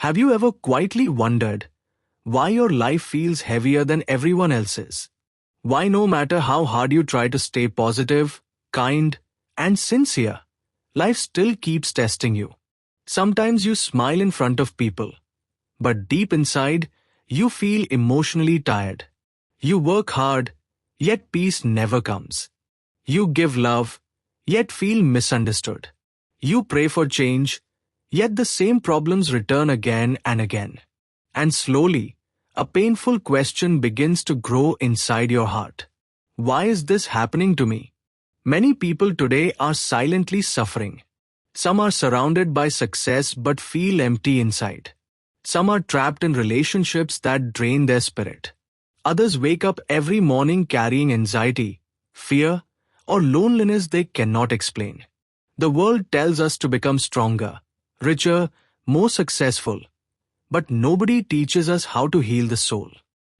Have you ever quietly wondered why your life feels heavier than everyone else's? Why no matter how hard you try to stay positive, kind, and sincere, life still keeps testing you. Sometimes you smile in front of people, but deep inside, you feel emotionally tired. You work hard, yet peace never comes. You give love, yet feel misunderstood. You pray for change, yet the same problems return again and again. And slowly, a painful question begins to grow inside your heart. Why is this happening to me? Many people today are silently suffering. Some are surrounded by success but feel empty inside. Some are trapped in relationships that drain their spirit. Others wake up every morning carrying anxiety, fear, or loneliness they cannot explain. The world tells us to become stronger, richer, more successful, but nobody teaches us how to heal the soul.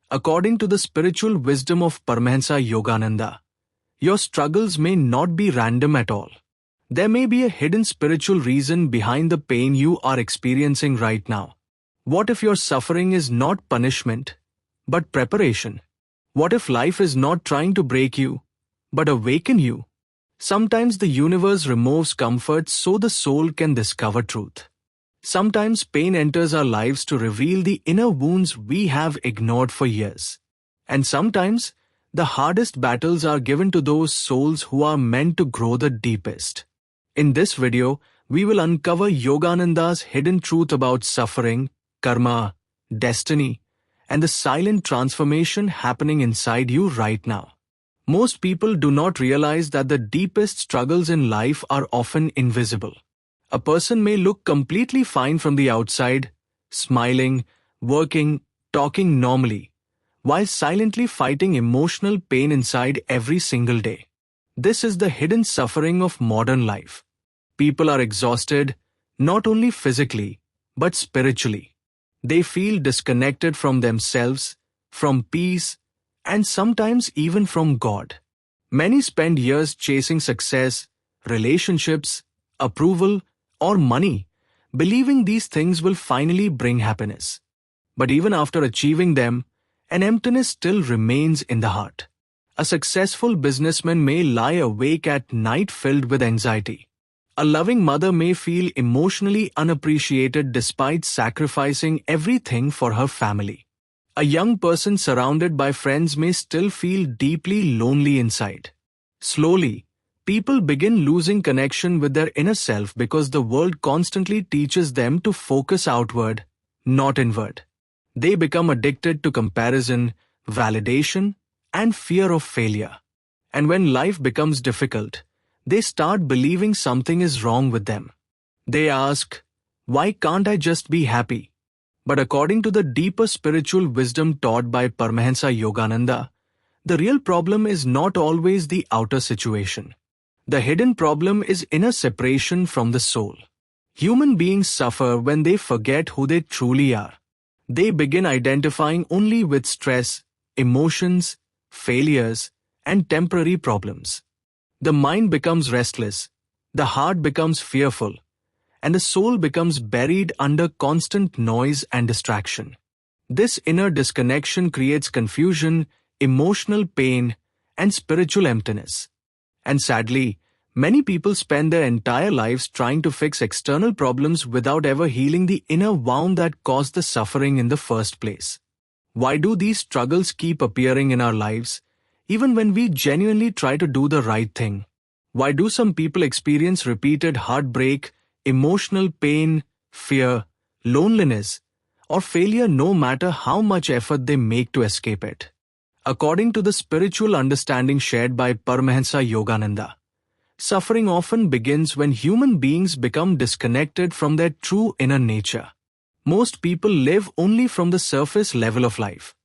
According to the spiritual wisdom of Paramahansa Yogananda, your struggles may not be random at all. There may be a hidden spiritual reason behind the pain you are experiencing right now. What if your suffering is not punishment, but preparation? What if life is not trying to break you, but awaken you? Sometimes the universe removes comfort so the soul can discover truth. Sometimes pain enters our lives to reveal the inner wounds we have ignored for years. And sometimes, the hardest battles are given to those souls who are meant to grow the deepest. In this video, we will uncover Yogananda's hidden truth about suffering, karma, destiny, and the silent transformation happening inside you right now. Most people do not realize that the deepest struggles in life are often invisible. A person may look completely fine from the outside, smiling, working, talking normally, while silently fighting emotional pain inside every single day. This is the hidden suffering of modern life. People are exhausted, not only physically, but spiritually. They feel disconnected from themselves, from peace, and sometimes even from God. Many spend years chasing success, relationships, approval, or money, believing these things will finally bring happiness. But even after achieving them, an emptiness still remains in the heart. A successful businessman may lie awake at night filled with anxiety. A loving mother may feel emotionally unappreciated despite sacrificing everything for her family. A young person surrounded by friends may still feel deeply lonely inside. Slowly, people begin losing connection with their inner self because the world constantly teaches them to focus outward, not inward. They become addicted to comparison, validation, and fear of failure. And when life becomes difficult, they start believing something is wrong with them. They ask, why can't I just be happy? But according to the deeper spiritual wisdom taught by Paramahansa Yogananda, the real problem is not always the outer situation. The hidden problem is inner separation from the soul. Human beings suffer when they forget who they truly are. They begin identifying only with stress, emotions, failures, and temporary problems. The mind becomes restless, the heart becomes fearful, and the soul becomes buried under constant noise and distraction. This inner disconnection creates confusion, emotional pain, and spiritual emptiness. And sadly, many people spend their entire lives trying to fix external problems without ever healing the inner wound that caused the suffering in the first place. Why do these struggles keep appearing in our lives, even when we genuinely try to do the right thing? Why do some people experience repeated heartbreak, emotional pain, fear, loneliness, or failure no matter how much effort they make to escape it? According to the spiritual understanding shared by Paramahansa Yogananda, suffering often begins when human beings become disconnected from their true inner nature. Most people live only from the surface level of life.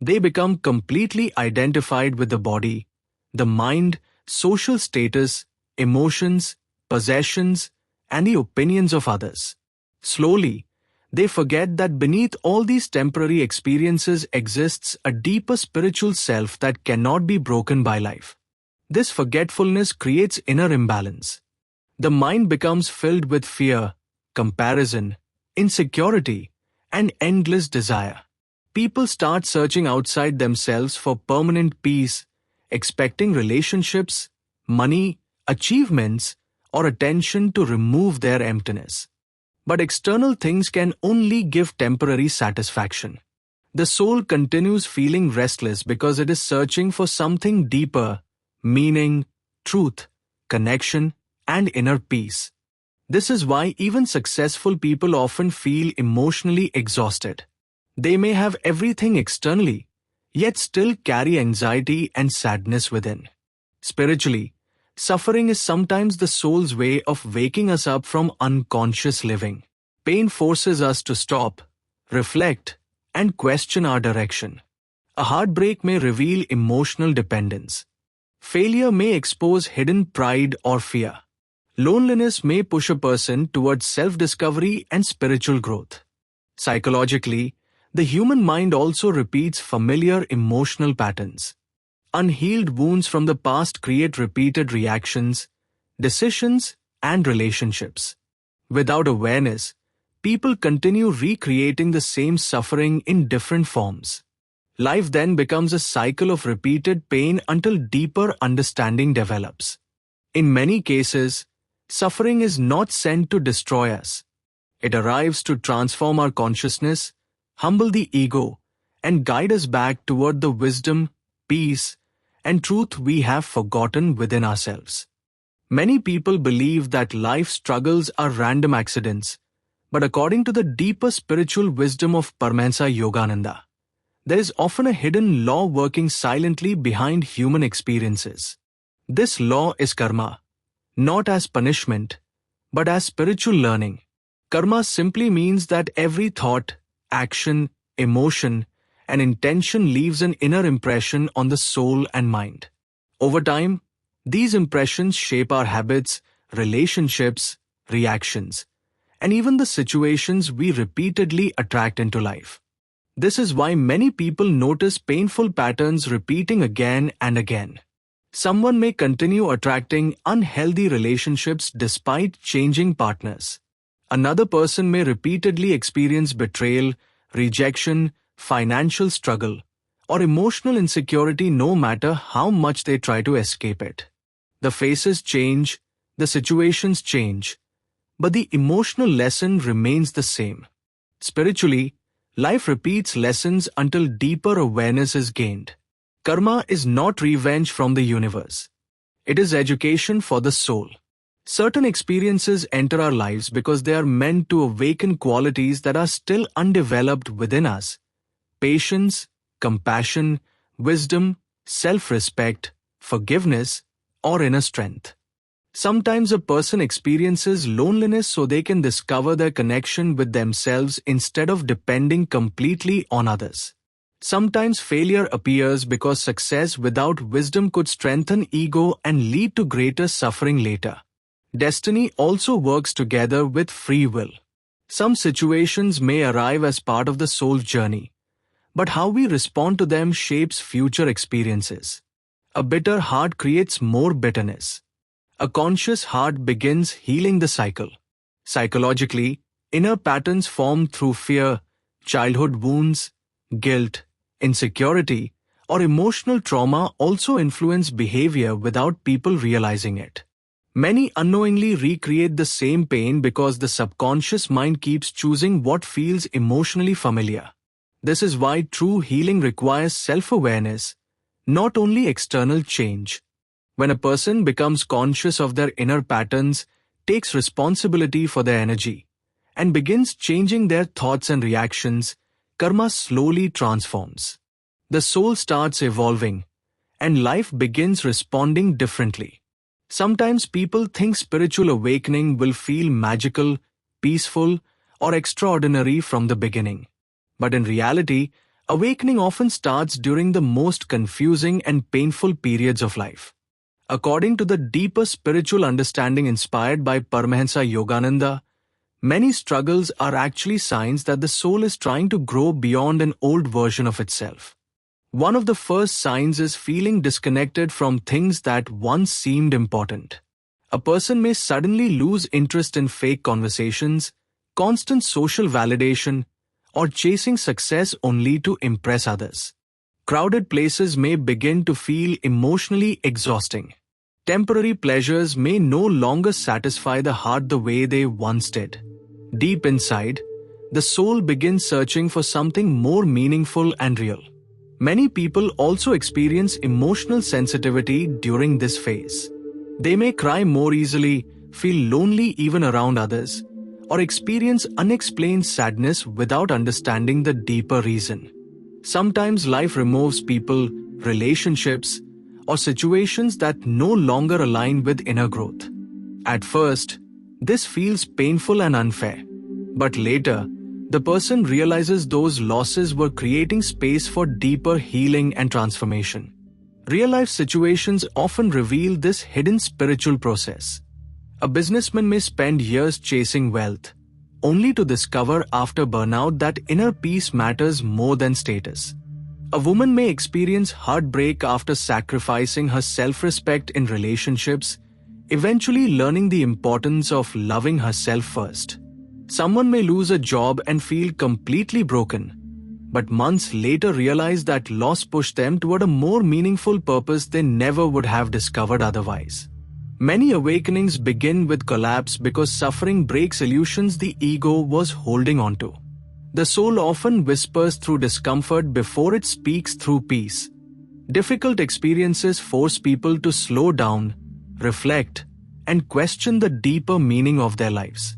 They become completely identified with the body, the mind, social status, emotions, possessions, and the opinions of others. Slowly, they forget that beneath all these temporary experiences exists a deeper spiritual self that cannot be broken by life. This forgetfulness creates inner imbalance. The mind becomes filled with fear, comparison, insecurity, and endless desire. People start searching outside themselves for permanent peace, expecting relationships, money, achievements, or attention to remove their emptiness. But external things can only give temporary satisfaction. The soul continues feeling restless because it is searching for something deeper: meaning, truth, connection, and inner peace. This is why even successful people often feel emotionally exhausted. They may have everything externally, yet still carry anxiety and sadness within. Spiritually, suffering is sometimes the soul's way of waking us up from unconscious living. Pain forces us to stop, reflect, and question our direction. A heartbreak may reveal emotional dependence. Failure may expose hidden pride or fear. Loneliness may push a person towards self-discovery and spiritual growth. Psychologically, the human mind also repeats familiar emotional patterns. Unhealed wounds from the past create repeated reactions, decisions, and relationships. Without awareness, people continue recreating the same suffering in different forms. Life then becomes a cycle of repeated pain until deeper understanding develops. In many cases, suffering is not sent to destroy us. It arrives to transform our consciousness, humble the ego, and guide us back toward the wisdom, peace, and truth we have forgotten within ourselves. Many people believe that life struggles are random accidents, but according to the deeper spiritual wisdom of Paramahansa Yogananda, there is often a hidden law working silently behind human experiences. This law is karma, not as punishment, but as spiritual learning. Karma simply means that every thought, action, emotion, and intention leaves an inner impression on the soul and mind. Over time, these impressions shape our habits, relationships, reactions, and even the situations we repeatedly attract into life. This is why many people notice painful patterns repeating again and again. Someone may continue attracting unhealthy relationships despite changing partners. Another person may repeatedly experience betrayal, rejection, financial struggle, or emotional insecurity no matter how much they try to escape it. The faces change, the situations change, but the emotional lesson remains the same. Spiritually, life repeats lessons until deeper awareness is gained. Karma is not revenge from the universe. It is education for the soul. Certain experiences enter our lives because they are meant to awaken qualities that are still undeveloped within us: patience, compassion, wisdom, self-respect, forgiveness, or inner strength. Sometimes a person experiences loneliness so they can discover their connection with themselves instead of depending completely on others. Sometimes failure appears because success without wisdom could strengthen ego and lead to greater suffering later. Destiny also works together with free will. Some situations may arrive as part of the soul's journey, but how we respond to them shapes future experiences. A bitter heart creates more bitterness. A conscious heart begins healing the cycle. Psychologically, inner patterns formed through fear, childhood wounds, guilt, insecurity, or emotional trauma also influence behavior without people realizing it. Many unknowingly recreate the same pain because the subconscious mind keeps choosing what feels emotionally familiar. This is why true healing requires self-awareness, not only external change. When a person becomes conscious of their inner patterns, takes responsibility for their energy, and begins changing their thoughts and reactions, karma slowly transforms. The soul starts evolving, and life begins responding differently. Sometimes people think spiritual awakening will feel magical, peaceful, or extraordinary from the beginning. But in reality, awakening often starts during the most confusing and painful periods of life. According to the deeper spiritual understanding inspired by Paramahansa Yogananda, many struggles are actually signs that the soul is trying to grow beyond an old version of itself. One of the first signs is feeling disconnected from things that once seemed important. A person may suddenly lose interest in fake conversations, constant social validation, or chasing success only to impress others. Crowded places may begin to feel emotionally exhausting. Temporary pleasures may no longer satisfy the heart the way they once did. Deep inside, the soul begins searching for something more meaningful and real. Many people also experience emotional sensitivity during this phase. They may cry more easily, feel lonely even around others, or experience unexplained sadness without understanding the deeper reason. Sometimes life removes people, relationships, or situations that no longer align with inner growth. At first, this feels painful and unfair. But later, the person realizes those losses were creating space for deeper healing and transformation. Real-life situations often reveal this hidden spiritual process. A businessman may spend years chasing wealth, only to discover after burnout that inner peace matters more than status. A woman may experience heartbreak after sacrificing her self-respect in relationships, eventually learning the importance of loving herself first. Someone may lose a job and feel completely broken, but months later realize that loss pushed them toward a more meaningful purpose they never would have discovered otherwise. Many awakenings begin with collapse because suffering breaks illusions the ego was holding onto. The soul often whispers through discomfort before it speaks through peace. Difficult experiences force people to slow down, reflect, and question the deeper meaning of their lives.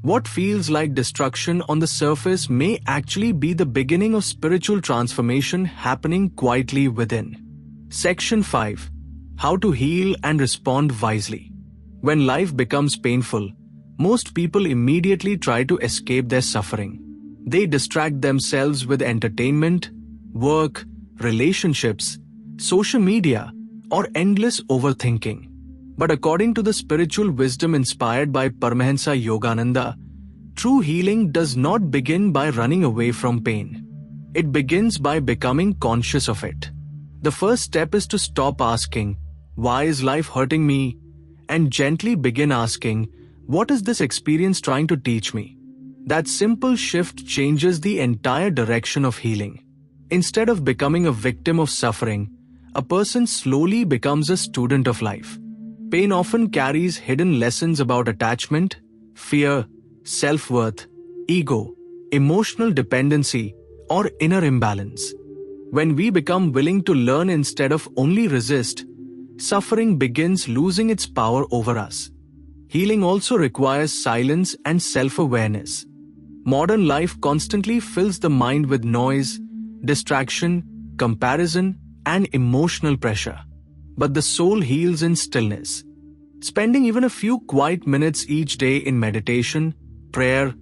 What feels like destruction on the surface may actually be the beginning of spiritual transformation happening quietly within. Section 5. How to heal and respond wisely. When life becomes painful, most people immediately try to escape their suffering. They distract themselves with entertainment, work, relationships, social media, or endless overthinking. But according to the spiritual wisdom inspired by Paramahansa Yogananda, true healing does not begin by running away from pain. It begins by becoming conscious of it. The first step is to stop asking, "Why is life hurting me?" and gently begin asking, "What is this experience trying to teach me?" That simple shift changes the entire direction of healing. Instead of becoming a victim of suffering, a person slowly becomes a student of life. Pain often carries hidden lessons about attachment, fear, self-worth, ego, emotional dependency, or inner imbalance. When we become willing to learn instead of only resist, suffering begins losing its power over us. Healing also requires silence and self-awareness. Modern life constantly fills the mind with noise, distraction, comparison, and emotional pressure. But the soul heals in stillness. Spending even a few quiet minutes each day in meditation, prayer,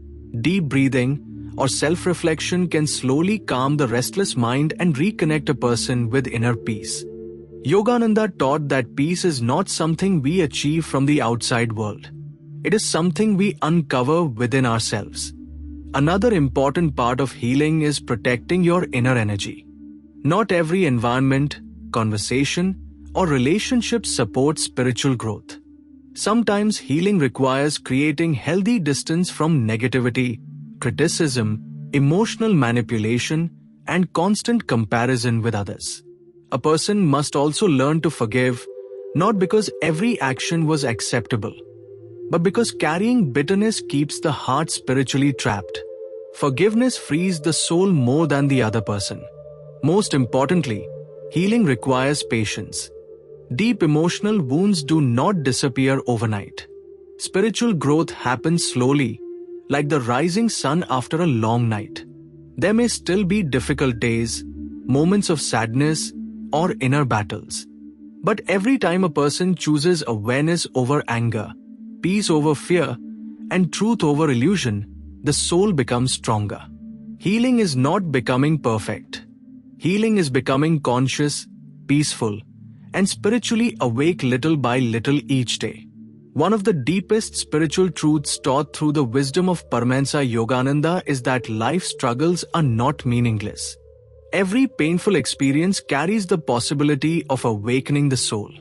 deep breathing, or self-reflection can slowly calm the restless mind and reconnect a person with inner peace. Yogananda taught that peace is not something we achieve from the outside world. It is something we uncover within ourselves. Another important part of healing is protecting your inner energy. Not every environment, conversation, or relationship supports spiritual growth. Sometimes healing requires creating healthy distance from negativity, criticism, emotional manipulation, and constant comparison with others. A person must also learn to forgive, not because every action was acceptable, but because carrying bitterness keeps the heart spiritually trapped. Forgiveness frees the soul more than the other person. Most importantly, healing requires patience. Deep emotional wounds do not disappear overnight. Spiritual growth happens slowly, like the rising sun after a long night. There may still be difficult days, moments of sadness, or inner battles. But every time a person chooses awareness over anger, peace over fear, and truth over illusion, the soul becomes stronger. Healing is not becoming perfect. Healing is becoming conscious, peaceful, and spiritually awake little by little each day. One of the deepest spiritual truths taught through the wisdom of Paramahansa Yogananda is that life struggles are not meaningless. Every painful experience carries the possibility of awakening the soul.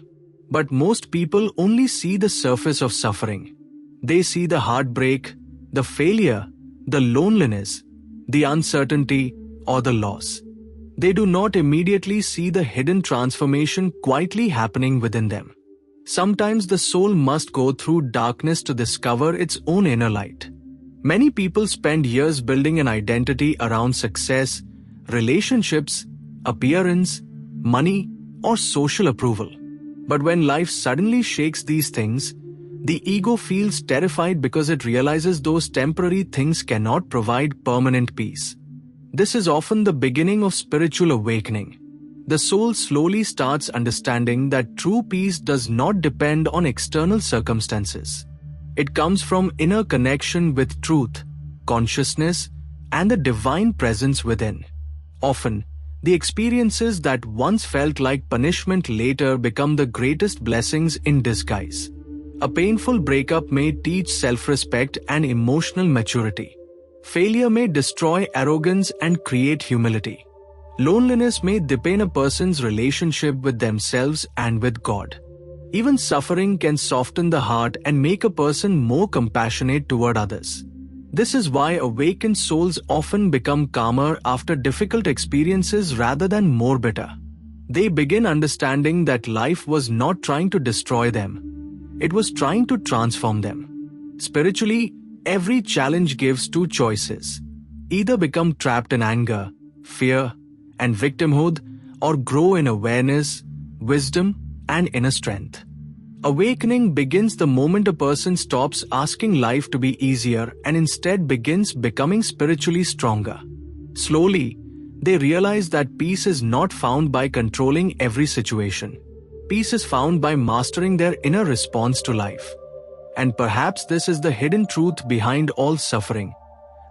But most people only see the surface of suffering. They see the heartbreak, the failure, the loneliness, the uncertainty, or the loss. They do not immediately see the hidden transformation quietly happening within them. Sometimes the soul must go through darkness to discover its own inner light. Many people spend years building an identity around success, relationships, appearance, money, or social approval. But when life suddenly shakes these things, the ego feels terrified because it realizes those temporary things cannot provide permanent peace. This is often the beginning of spiritual awakening. The soul slowly starts understanding that true peace does not depend on external circumstances. It comes from inner connection with truth, consciousness, and the divine presence within. Often, the experiences that once felt like punishment later become the greatest blessings in disguise. A painful breakup may teach self-respect and emotional maturity. Failure may destroy arrogance and create humility. Loneliness may deepen a person's relationship with themselves and with God. Even suffering can soften the heart and make a person more compassionate toward others. This is why awakened souls often become calmer after difficult experiences rather than more bitter. They begin understanding that life was not trying to destroy them. It was trying to transform them. Spiritually, every challenge gives two choices. Either become trapped in anger, fear, and victimhood, or grow in awareness, wisdom, and inner strength. Awakening begins the moment a person stops asking life to be easier and instead begins becoming spiritually stronger. Slowly, they realize that peace is not found by controlling every situation. Peace is found by mastering their inner response to life. And perhaps this is the hidden truth behind all suffering.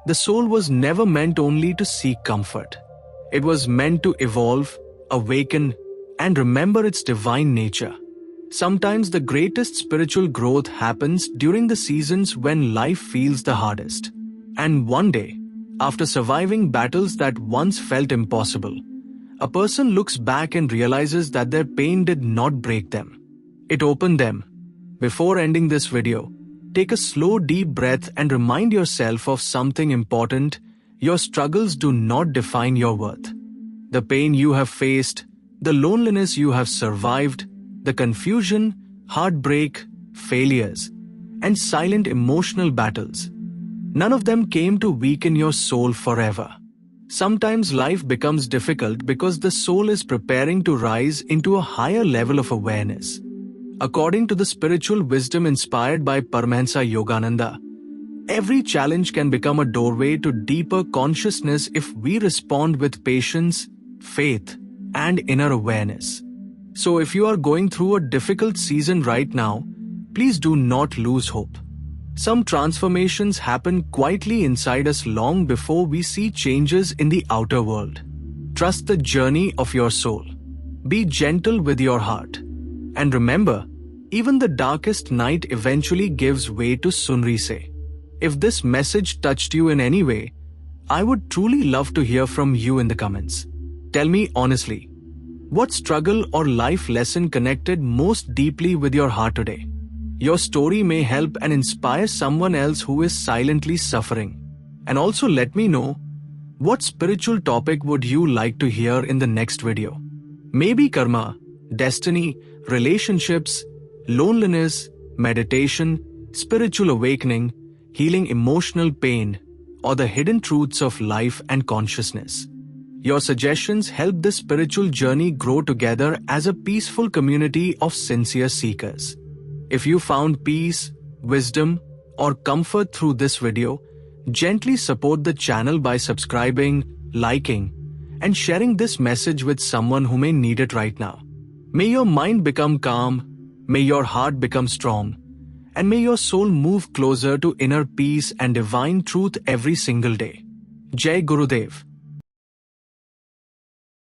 The soul was never meant only to seek comfort. It was meant to evolve, awaken, and remember its divine nature. Sometimes the greatest spiritual growth happens during the seasons when life feels the hardest. And one day, after surviving battles that once felt impossible, a person looks back and realizes that their pain did not break them. It opened them. Before ending this video, take a slow deep breath and remind yourself of something important. Your struggles do not define your worth. The pain you have faced, the loneliness you have survived, the confusion, heartbreak, failures, and silent emotional battles. None of them came to weaken your soul forever. Sometimes life becomes difficult because the soul is preparing to rise into a higher level of awareness. According to the spiritual wisdom inspired by Paramahansa Yogananda, every challenge can become a doorway to deeper consciousness if we respond with patience, faith, and inner awareness. So if you are going through a difficult season right now, please do not lose hope. Some transformations happen quietly inside us long before we see changes in the outer world. Trust the journey of your soul. Be gentle with your heart. And remember, even the darkest night eventually gives way to sunrise. If this message touched you in any way, I would truly love to hear from you in the comments. Tell me honestly, what struggle or life lesson connected most deeply with your heart today? Your story may help and inspire someone else who is silently suffering. And also let me know, what spiritual topic would you like to hear in the next video? Maybe karma, destiny, relationships, loneliness, meditation, spiritual awakening, healing emotional pain, or the hidden truths of life and consciousness. Your suggestions help this spiritual journey grow together as a peaceful community of sincere seekers. If you found peace, wisdom, or comfort through this video, gently support the channel by subscribing, liking, and sharing this message with someone who may need it right now. May your mind become calm, may your heart become strong, and may your soul move closer to inner peace and divine truth every single day. Jai Gurudev.